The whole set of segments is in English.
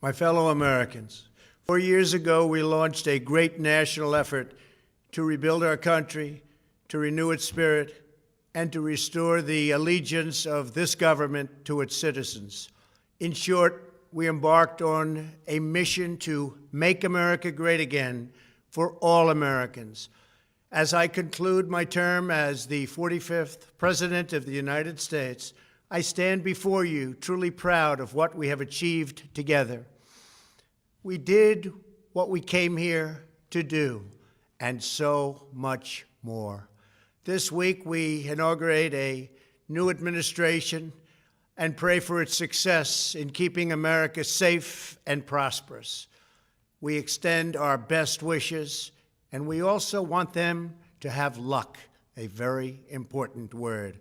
My fellow Americans, 4 years ago, we launched a great national effort to rebuild our country, to renew its spirit, and to restore the allegiance of this government to its citizens. In short, we embarked on a mission to make America great again for all Americans. As I conclude my term as the 45th President of the United States, I stand before you truly proud of what we have achieved together. We did what we came here to do, and so much more. This week, we inaugurate a new administration and pray for its success in keeping America safe and prosperous. We extend our best wishes, and we also want them to have luck, a very important word.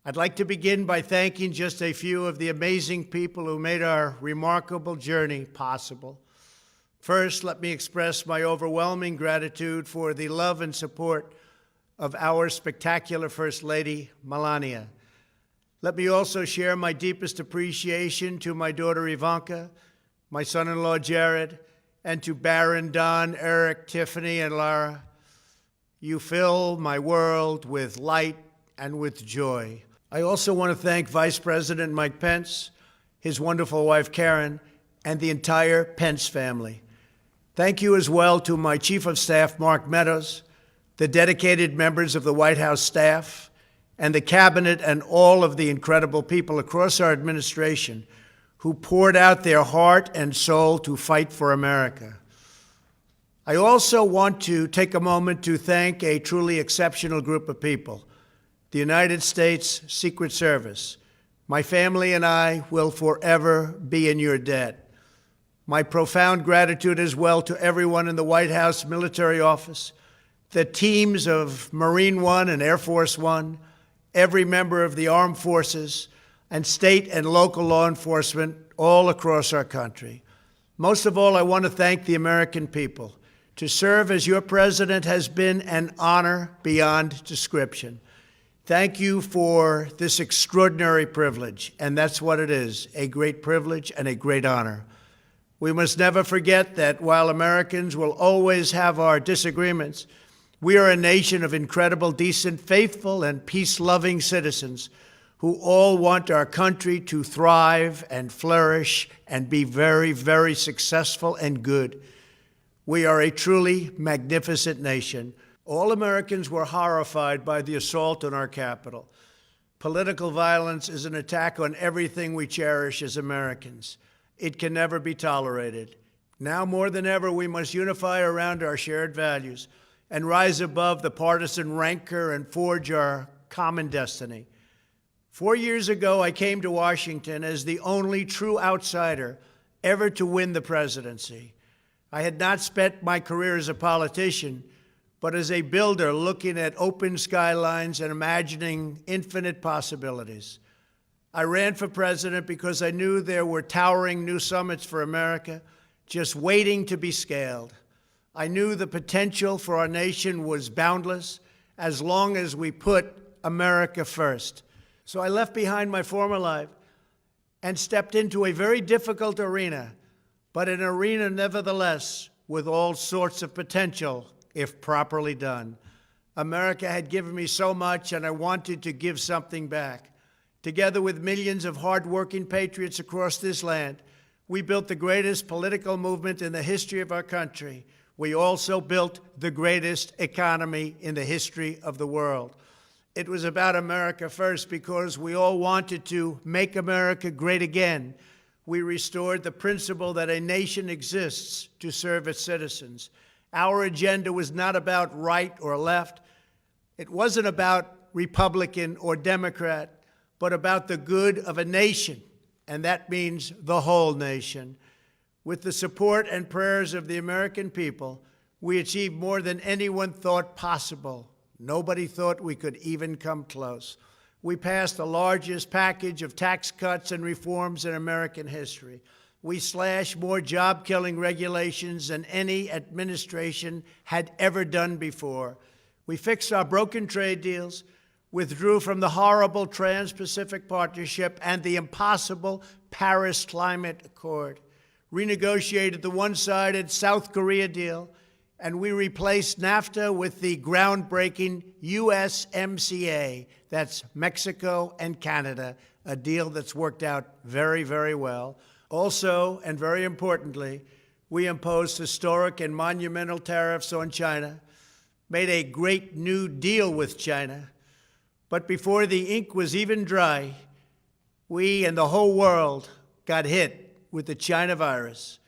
I'd like to begin by thanking just a few of the amazing people who made our remarkable journey possible. First, let me express my overwhelming gratitude for the love and support of our spectacular First Lady, Melania. Let me also share my deepest appreciation to my daughter Ivanka, my son-in-law Jared, and to Barron, Don, Eric, Tiffany, and Lara. You fill my world with light and with joy. I also want to thank Vice President Mike Pence, his wonderful wife Karen, and the entire Pence family. Thank you as well to my Chief of Staff, Mark Meadows, the dedicated members of the White House staff, and the Cabinet, and all of the incredible people across our administration who poured out their heart and soul to fight for America. I also want to take a moment to thank a truly exceptional group of people, the United States Secret Service. My family and I will forever be in your debt. My profound gratitude as well to everyone in the White House Military Office, the teams of Marine One and Air Force One, every member of the armed forces, and state and local law enforcement all across our country. Most of all, I want to thank the American people. To serve as your president has been an honor beyond description. Thank you for this extraordinary privilege, and that's what it is, a great privilege and a great honor. We must never forget that while Americans will always have our disagreements, we are a nation of incredible, decent, faithful, and peace-loving citizens who all want our country to thrive and flourish and be very, very successful and good. We are a truly magnificent nation. All Americans were horrified by the assault on our Capitol. Political violence is an attack on everything we cherish as Americans. It can never be tolerated. Now more than ever, we must unify around our shared values and rise above the partisan rancor and forge our common destiny. 4 years ago, I came to Washington as the only true outsider ever to win the presidency. I had not spent my career as a politician, but as a builder looking at open skylines and imagining infinite possibilities. I ran for president because I knew there were towering new summits for America just waiting to be scaled. I knew the potential for our nation was boundless as long as we put America first. So I left behind my former life and stepped into a very difficult arena, but an arena nevertheless with all sorts of potential if properly done. America had given me so much, and I wanted to give something back. Together with millions of hardworking patriots across this land, we built the greatest political movement in the history of our country. We also built the greatest economy in the history of the world. It was about America first because we all wanted to make America great again. We restored the principle that a nation exists to serve its citizens. Our agenda was not about right or left. It wasn't about Republican or Democrat, but about the good of a nation, and that means the whole nation. With the support and prayers of the American people, we achieved more than anyone thought possible. Nobody thought we could even come close. We passed the largest package of tax cuts and reforms in American history. We slashed more job-killing regulations than any administration had ever done before. We fixed our broken trade deals, withdrew from the horrible Trans-Pacific Partnership and the impossible Paris Climate Accord, renegotiated the one-sided South Korea deal, and we replaced NAFTA with the groundbreaking USMCA. That's Mexico and Canada, a deal that's worked out very, very well. Also, and very importantly, we imposed historic and monumental tariffs on China, made a great new deal with China. But before the ink was even dry, we and the whole world got hit with the China virus.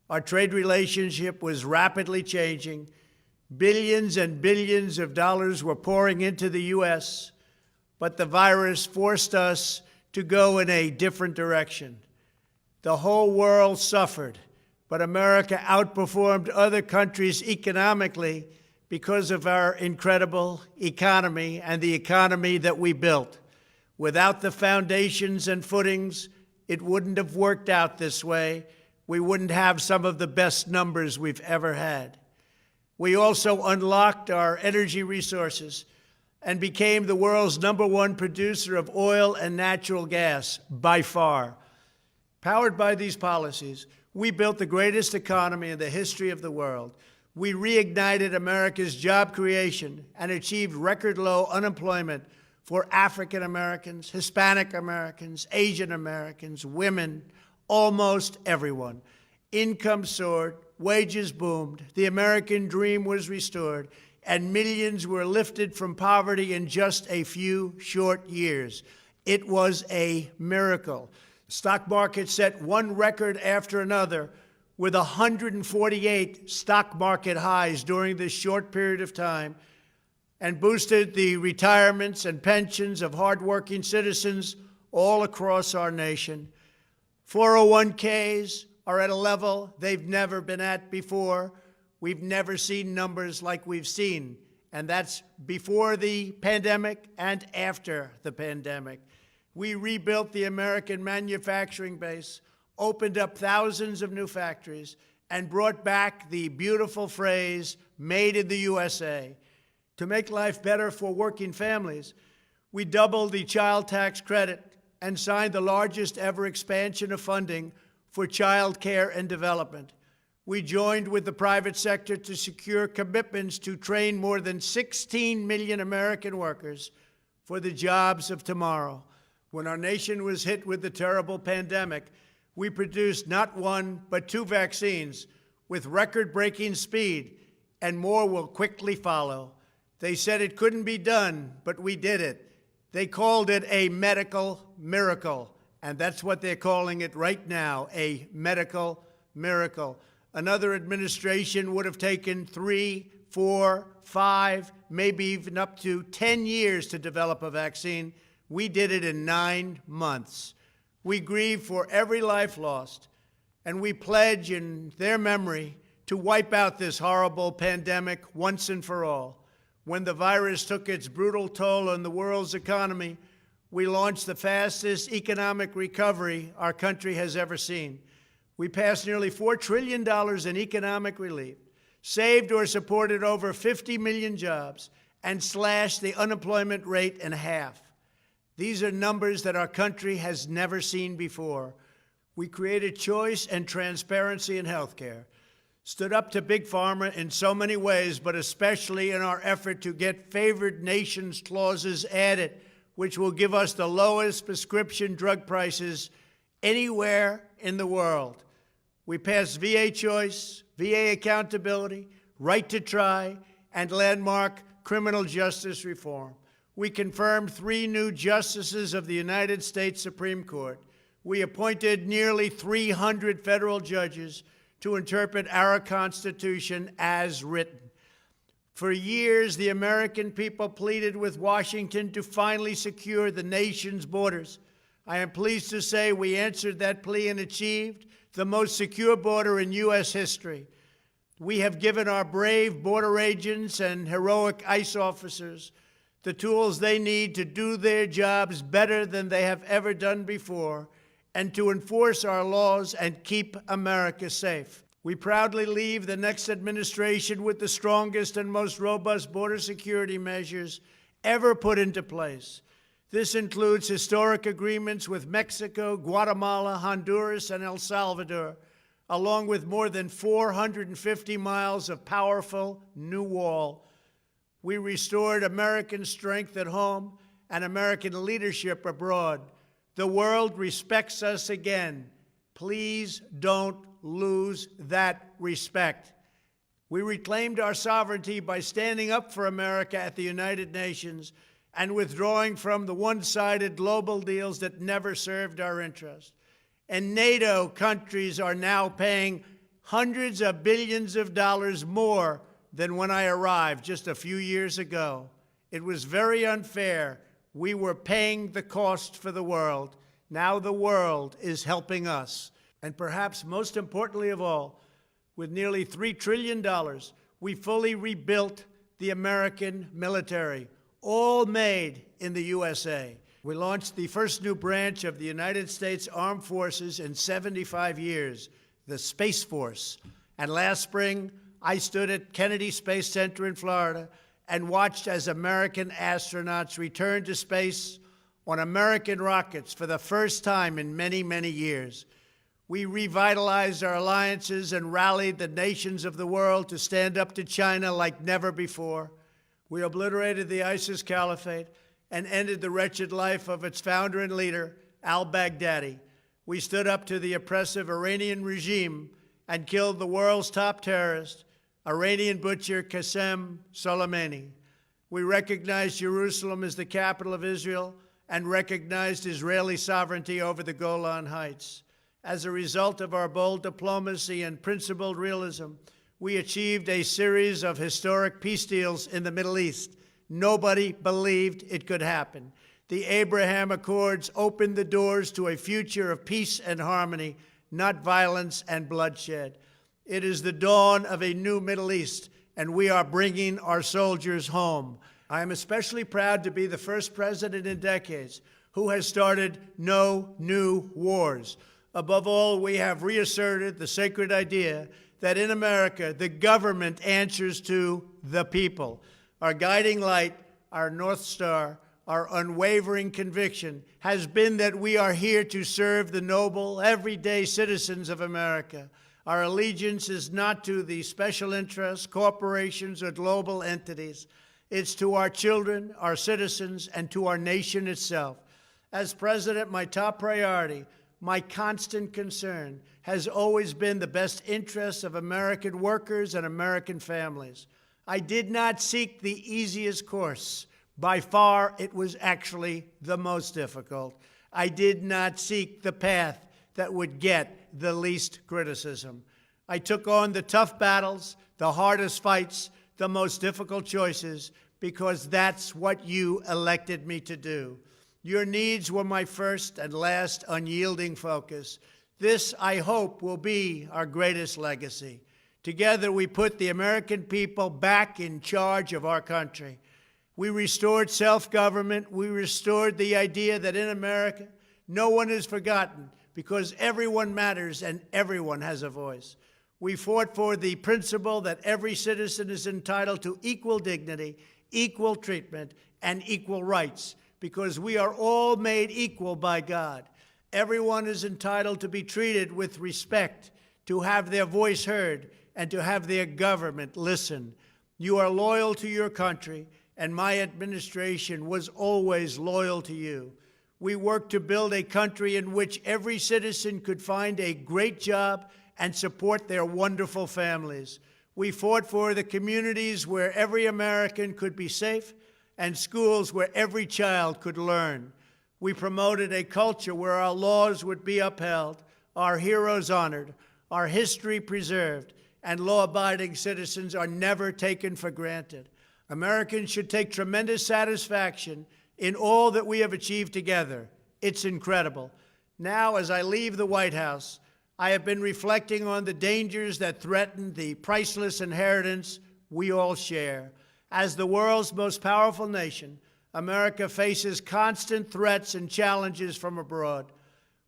Our trade relationship was rapidly changing. Billions and billions of dollars were pouring into the U.S., but the virus forced us to go in a different direction. The whole world suffered, but America outperformed other countries economically because of our incredible economy and the economy that we built. Without the foundations and footings, it wouldn't have worked out this way. We wouldn't have some of the best numbers we've ever had. We also unlocked our energy resources and became the world's #1 producer of oil and natural gas, by far. Powered by these policies, we built the greatest economy in the history of the world. We reignited America's job creation and achieved record low unemployment for African Americans, Hispanic Americans, Asian Americans, women, almost everyone. Income soared, wages boomed, the American dream was restored, and millions were lifted from poverty in just a few short years. It was a miracle. The stock market set one record after another, with 148 stock market highs during this short period of time, and boosted the retirements and pensions of hardworking citizens all across our nation. 401ks are at a level they've never been at before. We've never seen numbers like we've seen, and that's before the pandemic and after the pandemic. We rebuilt the American manufacturing base, opened up thousands of new factories, and brought back the beautiful phrase, "Made in the USA." To make life better for working families, we doubled the child tax credit and signed the largest ever expansion of funding for child care and development. We joined with the private sector to secure commitments to train more than 16 million American workers for the jobs of tomorrow. When our nation was hit with the terrible pandemic, we produced not one, but 2 vaccines with record-breaking speed, and more will quickly follow. They said it couldn't be done, but we did it. They called it a medical miracle, and that's what they're calling it right now, a medical miracle. Another administration would have taken 3, 4, 5, maybe even up to 10 years to develop a vaccine. We did it in 9 months. We grieve for every life lost, and we pledge in their memory to wipe out this horrible pandemic once and for all. When the virus took its brutal toll on the world's economy, we launched the fastest economic recovery our country has ever seen. We passed nearly $4 trillion in economic relief, saved or supported over 50 million jobs, and slashed the unemployment rate in half. These are numbers that our country has never seen before. We created choice and transparency in healthcare, stood up to Big Pharma in so many ways, but especially in our effort to get favored nations clauses added, which will give us the lowest prescription drug prices anywhere in the world. We passed VA choice, VA accountability, right to try, and landmark criminal justice reform. We confirmed 3 new justices of the United States Supreme Court. We appointed nearly 300 federal judges to interpret our Constitution as written. For years, the American people pleaded with Washington to finally secure the nation's borders. I am pleased to say we answered that plea and achieved the most secure border in U.S. history. We have given our brave border agents and heroic ICE officers the tools they need to do their jobs better than they have ever done before, and to enforce our laws and keep America safe. We proudly leave the next administration with the strongest and most robust border security measures ever put into place. This includes historic agreements with Mexico, Guatemala, Honduras, and El Salvador, along with more than 450 miles of powerful new wall. We restored American strength at home and American leadership abroad. The world respects us again. Please don't lose that respect. We reclaimed our sovereignty by standing up for America at the United Nations and withdrawing from the one-sided global deals that never served our interest. And NATO countries are now paying hundreds of billions of dollars more than when I arrived just a few years ago. It was very unfair. We were paying the cost for the world. Now the world is helping us. And perhaps most importantly of all, with nearly $3 trillion, we fully rebuilt the American military, all made in the USA. We launched the first new branch of the United States Armed Forces in 75 years, the Space Force. And last spring, I stood at Kennedy Space Center in Florida and watched as American astronauts returned to space on American rockets for the first time in many, many years. We revitalized our alliances and rallied the nations of the world to stand up to China like never before. We obliterated the ISIS caliphate and ended the wretched life of its founder and leader, al-Baghdadi. We stood up to the oppressive Iranian regime and killed the world's top terrorist, Iranian butcher Qasem Soleimani. We recognized Jerusalem as the capital of Israel and recognized Israeli sovereignty over the Golan Heights. As a result of our bold diplomacy and principled realism, we achieved a series of historic peace deals in the Middle East. Nobody believed it could happen. The Abraham Accords opened the doors to a future of peace and harmony, not violence and bloodshed. It is the dawn of a new Middle East, and we are bringing our soldiers home. I am especially proud to be the first president in decades who has started no new wars. Above all, we have reasserted the sacred idea that in America, the government answers to the people. Our guiding light, our North Star, our unwavering conviction has been that we are here to serve the noble, everyday citizens of America. Our allegiance is not to the special interests, corporations, or global entities. It's to our children, our citizens, and to our nation itself. As president, my top priority, my constant concern, has always been the best interests of American workers and American families. I did not seek the easiest course. By far, it was actually the most difficult. I did not seek the path that would get the least criticism. I took on the tough battles, the hardest fights, the most difficult choices, because that's what you elected me to do. Your needs were my first and last unyielding focus. This, I hope, will be our greatest legacy. Together, we put the American people back in charge of our country. We restored self-government. We restored the idea that in America, no one is forgotten because everyone matters and everyone has a voice. We fought for the principle that every citizen is entitled to equal dignity, equal treatment, and equal rights because we are all made equal by God. Everyone is entitled to be treated with respect, to have their voice heard, and to have their government listen. You are loyal to your country, and my administration was always loyal to you. We worked to build a country in which every citizen could find a great job and support their wonderful families. We fought for the communities where every American could be safe and schools where every child could learn. We promoted a culture where our laws would be upheld, our heroes honored, our history preserved, and law-abiding citizens are never taken for granted. Americans should take tremendous satisfaction in all that we have achieved together. It's incredible. Now, as I leave the White House, I have been reflecting on the dangers that threaten the priceless inheritance we all share. As the world's most powerful nation, America faces constant threats and challenges from abroad.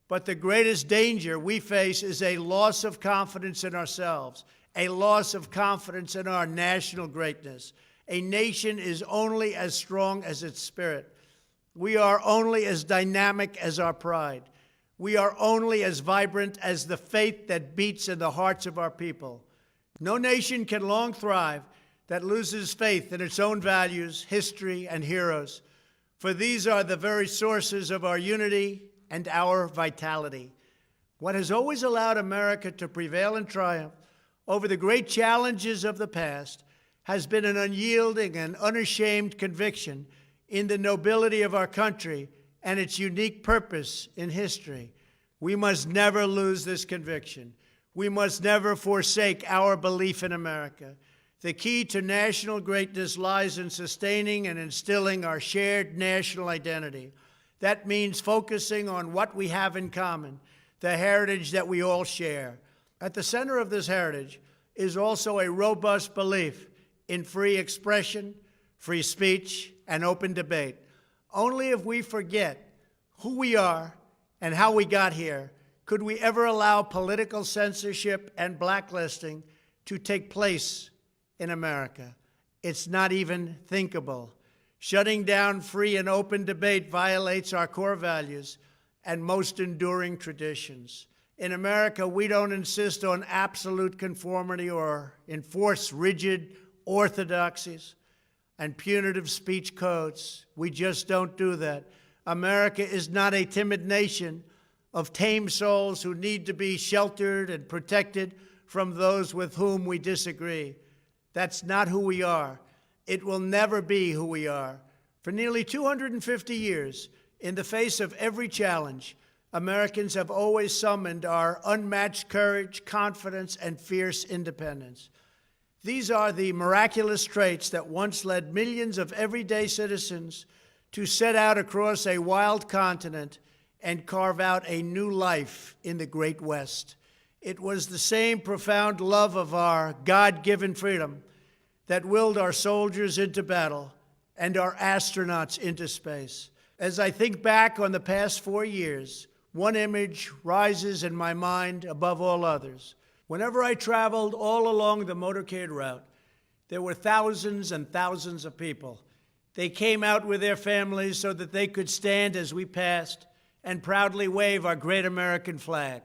But the greatest danger we face is a loss of confidence in ourselves, a loss of confidence in our national greatness. A nation is only as strong as its spirit. We are only as dynamic as our pride. We are only as vibrant as the faith that beats in the hearts of our people. No nation can long thrive that loses faith in its own values, history, and heroes, for these are the very sources of our unity and our vitality. What has always allowed America to prevail and triumph over the great challenges of the past has been an unyielding and unashamed conviction in the nobility of our country and its unique purpose in history. We must never lose this conviction. We must never forsake our belief in America. The key to national greatness lies in sustaining and instilling our shared national identity. That means focusing on what we have in common, the heritage that we all share. At the center of this heritage is also a robust belief in free expression, free speech, and open debate. Only if we forget who we are and how we got here could we ever allow political censorship and blacklisting to take place in America. It's not even thinkable. Shutting down free and open debate violates our core values and most enduring traditions. In America, we don't insist on absolute conformity or enforce rigid orthodoxies and punitive speech codes. We just don't do that. America is not a timid nation of tame souls who need to be sheltered and protected from those with whom we disagree. That's not who we are. It will never be who we are. For nearly 250 years, in the face of every challenge, Americans have always summoned our unmatched courage, confidence, and fierce independence. These are the miraculous traits that once led millions of everyday citizens to set out across a wild continent and carve out a new life in the Great West. It was the same profound love of our God-given freedom that willed our soldiers into battle and our astronauts into space. As I think back on the past 4 years, one image rises in my mind above all others. Whenever I traveled all along the motorcade route, there were thousands and thousands of people. They came out with their families so that they could stand as we passed and proudly wave our great American flag.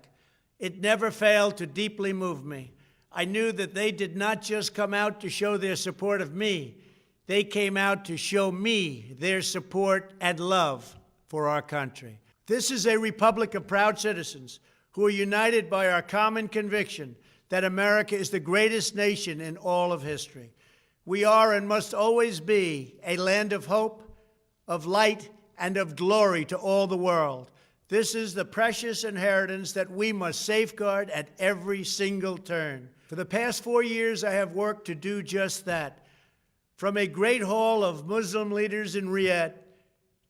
It never failed to deeply move me. I knew that they did not just come out to show their support of me. They came out to show me their support and love for our country. This is a republic of proud citizens who are united by our common conviction that America is the greatest nation in all of history. We are and must always be a land of hope, of light, and of glory to all the world. This is the precious inheritance that we must safeguard at every single turn. For the past 4 years, I have worked to do just that. From a great hall of Muslim leaders in Riyadh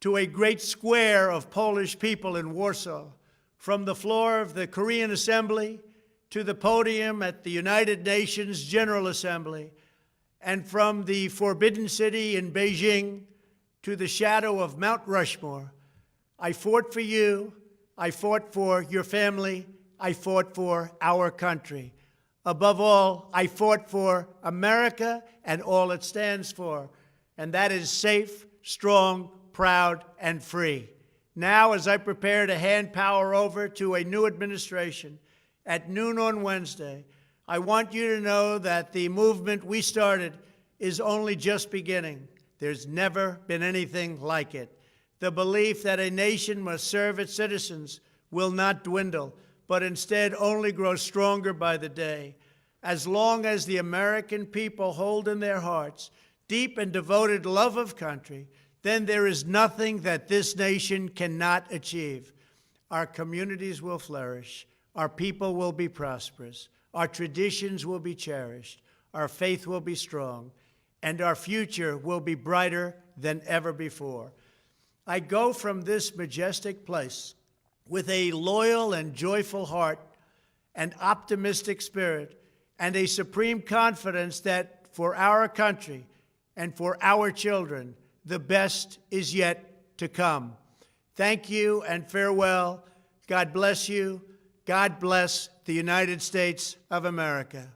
to a great square of Polish people in Warsaw, from the floor of the Korean Assembly to the podium at the United Nations General Assembly, and from the Forbidden City in Beijing to the shadow of Mount Rushmore, I fought for you, I fought for your family, I fought for our country. Above all, I fought for America and all it stands for, and that is safe, strong, proud, and free. Now, as I prepare to hand power over to a new administration at noon on Wednesday, I want you to know that the movement we started is only just beginning. There's never been anything like it. The belief that a nation must serve its citizens will not dwindle, but instead only grow stronger by the day. As long as the American people hold in their hearts deep and devoted love of country, then there is nothing that this nation cannot achieve. Our communities will flourish, our people will be prosperous, our traditions will be cherished, our faith will be strong, and our future will be brighter than ever before. I go from this majestic place with a loyal and joyful heart, an optimistic spirit, and a supreme confidence that for our country and for our children, the best is yet to come. Thank you and farewell. God bless you. God bless the United States of America.